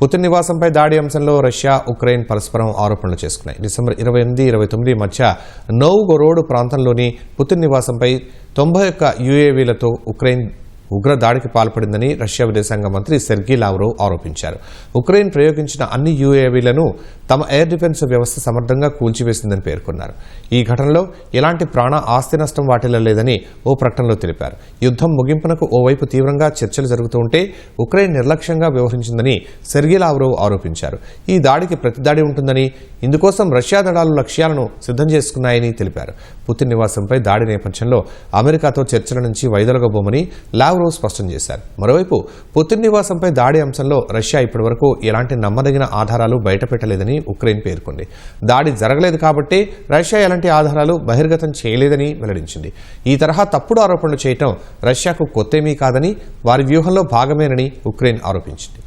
Putin నివాసంపై దాడి అంశంలో Russia, Ukraine పరస్పరం ఆరోపణలు చేసుకున్నాయి. డిసెంబర్ 28-29 మధ్య నోవ్గోరోడ్ ప్రాంతంలోని పుతిన్ నివాసంపై 91 యుఏవీలతో ఉక్రెయిన్ ఉగ్ర దాడికి పాల్పడిందని రష్యా విదేశాంగ మంత్రి సెర్గీ లావ్రోవ్ ఆరోపించారు. ఉక్రెయిన్ ప్రయోగించిన అన్ని యుఏవీలను తమ ఎయిర్ డిఫెన్స్ వ్యవస్థ సమర్థంగా కూల్చివేసిందని పేర్కొన్నారు. ఈ ఘటనలో ఎలాంటి ప్రాణ ఆస్తి నష్టం వాటిల్లలేదని ఓ ప్రకటనలో తెలిపారు. యుద్ధం ముగింపునకు ఓవైపు తీవ్రంగా చర్చలు జరుగుతుంటే ఉక్రెయిన్ నిర్లక్ష్యంగా వ్యవహరించిందని సెర్గీ లావ్రోవ్ ఆరోపించారు. ఈ దాడికి ప్రతిదాడి ఉంటుందని, ఇందుకోసం రష్యా దళాలు లక్ష్యాలను సిద్ధం చేసుకున్నాయని తెలిపారు. పుతిన్ నివాసంపై దాడి నేపథ్యంలో అమెరికాతో చర్చల నుంచి వైదొలగబోమని లావ్రోవ్ స్పష్టం చేశారు. మరోవైపు పుతిన్ నివాసంపై దాడి అంశంలో రష్యా ఇప్పటివరకు ఎలాంటి నమ్మదగిన ఆధారాలు బయటపెట్టలేదని ఉక్రెయిన్ పేర్కొంది. దాడి జరగలేదు కాబట్టి రష్యా ఎలాంటి ఆధారాలు బహిర్గతం చేయలేదని వెల్లడించింది. ఈ తరహా తప్పుడు ఆరోపణలు చేయటం రష్యాకు కొత్తేమీ కాదని, వారి వ్యూహంలో భాగమేనని ఉక్రెయిన్ ఆరోపించింది.